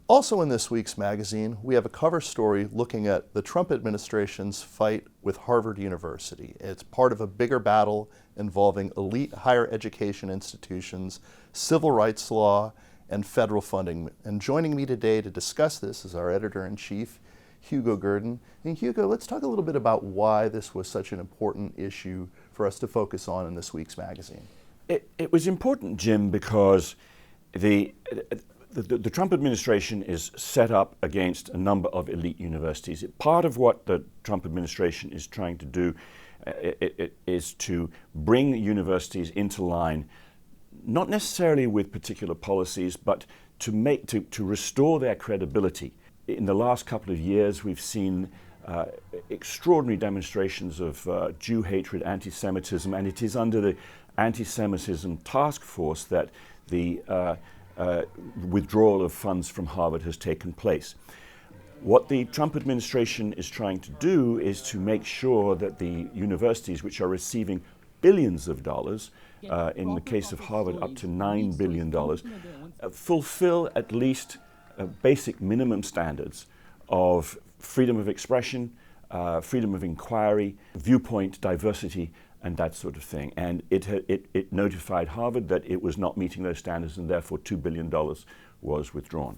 Also in this week's magazine, we have a cover story looking at the Trump administration's fight with Harvard University. It's part of a bigger battle involving elite higher education institutions, civil rights law, and federal funding. And joining me today to discuss this is our editor-in-chief, Hugo Gurdon. And Hugo, let's talk a little bit about why this was such an important issue for us to focus on in this week's magazine. It was important, Jim, because the Trump administration is set up against a number of elite universities. Part of what the Trump administration is trying to do is to bring universities into line, not necessarily with particular policies, but to restore their credibility. In the last couple of years, we've seen extraordinary demonstrations of Jew hatred, anti-Semitism, and it is under the anti-Semitism task force that the withdrawal of funds from Harvard has taken place. What the Trump administration is trying to do is to make sure that the universities, which are receiving billions of dollars, in the case of Harvard up to $9 billion, fulfill at least basic minimum standards of freedom of expression, freedom of inquiry, viewpoint diversity, and that sort of thing. And it notified Harvard that it was not meeting those standards, and therefore $2 billion was withdrawn.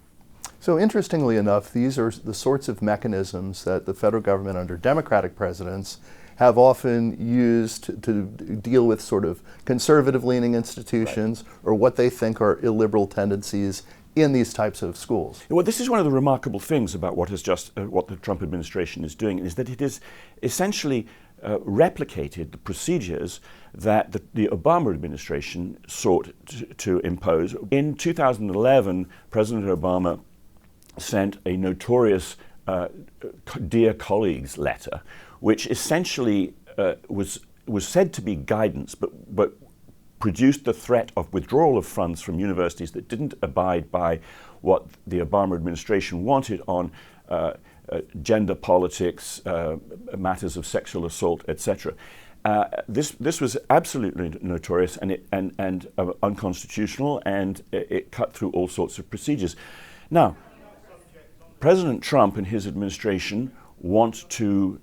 So interestingly enough, these are the sorts of mechanisms that the federal government under Democratic presidents have often used to deal with sort of conservative-leaning institutions, right, or what they think are illiberal tendencies in these types of schools. Well, this is one of the remarkable things about what the Trump administration is doing, is that it is essentially replicated the procedures that the Obama administration sought to impose. In 2011, President Obama sent a notorious Dear Colleagues letter, which essentially was said to be guidance, but produced the threat of withdrawal of funds from universities that didn't abide by what the Obama administration wanted on gender politics, matters of sexual assault, etc. This was absolutely notorious and unconstitutional, and it cut through all sorts of procedures. Now, President Trump and his administration want to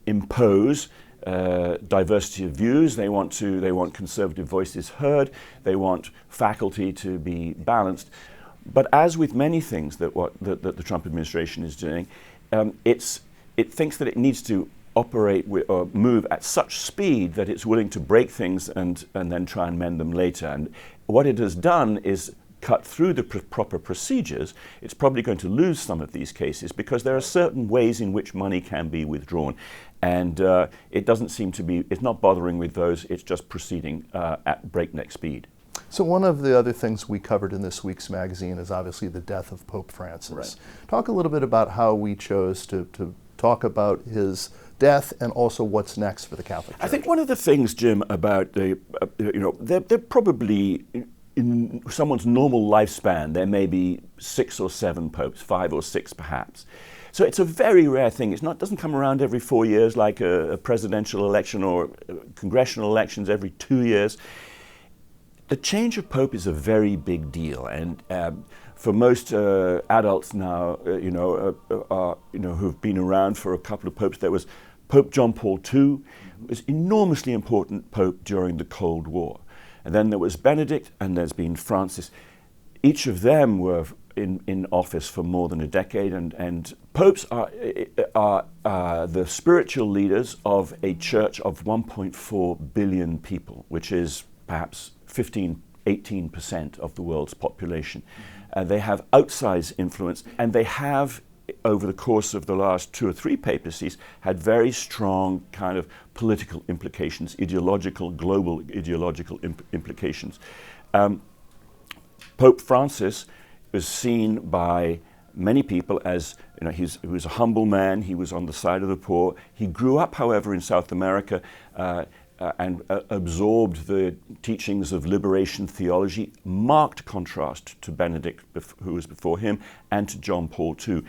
impose diversity of views. They want conservative voices heard. They want faculty to be balanced. But as with many things that the Trump administration is doing, it thinks that it needs to operate or move at such speed that it's willing to break things and then try and mend them later. And what it has done is cut through the proper procedures. It's probably going to lose some of these cases because there are certain ways in which money can be withdrawn. And it doesn't seem to be, it's not bothering with those, it's just proceeding at breakneck speed. So one of the other things we covered in this week's magazine is obviously the death of Pope Francis. Right. Talk a little bit about how we chose to talk about his death and also what's next for the Catholic Church. I think one of the things, Jim, about they're probably, in someone's normal lifespan, there may be 6 or 7 popes, 5 or 6 perhaps. So it's a very rare thing. It doesn't come around every 4 years like a presidential election or congressional elections every 2 years. The change of pope is a very big deal, and for most adults now, who've been around for a couple of popes, there was Pope John Paul II, was enormously important pope during the Cold War. And then there was Benedict, and there's been Francis. Each of them were in office for more than a decade, and popes are the spiritual leaders of a church of 1.4 billion people, which is perhaps 18% of the world's population. They have outsized influence, and they have, over the course of the last 2 or 3 papacies, had very strong kind of political implications, global ideological implications. Pope Francis was seen by many people as, he was a humble man, he was on the side of the poor. He grew up, however, in South America and absorbed the teachings of liberation theology, marked contrast to Benedict, who was before him, and to John Paul II.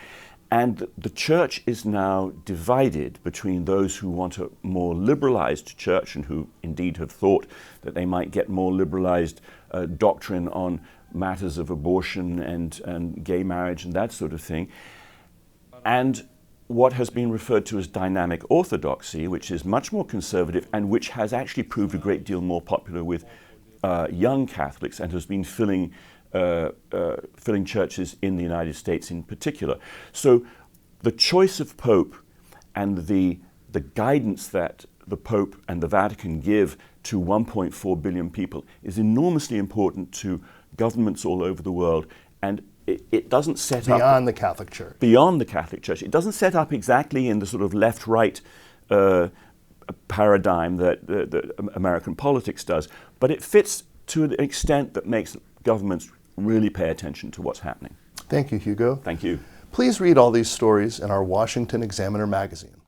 And the church is now divided between those who want a more liberalized church and who indeed have thought that they might get more liberalized doctrine on matters of abortion and gay marriage and that sort of thing. And what has been referred to as dynamic orthodoxy, which is much more conservative and which has actually proved a great deal more popular with young Catholics and has been filling churches in the United States in particular. So the choice of Pope and the guidance that the Pope and the Vatican give to 1.4 billion people is enormously important to governments all over the world, and it doesn't set up beyond the Catholic Church. Beyond the Catholic Church. It doesn't set up exactly in the sort of left-right paradigm that American politics does, but it fits to an extent that makes governments really pay attention to what's happening. Thank you, Hugo. Thank you. Please read all these stories in our Washington Examiner magazine.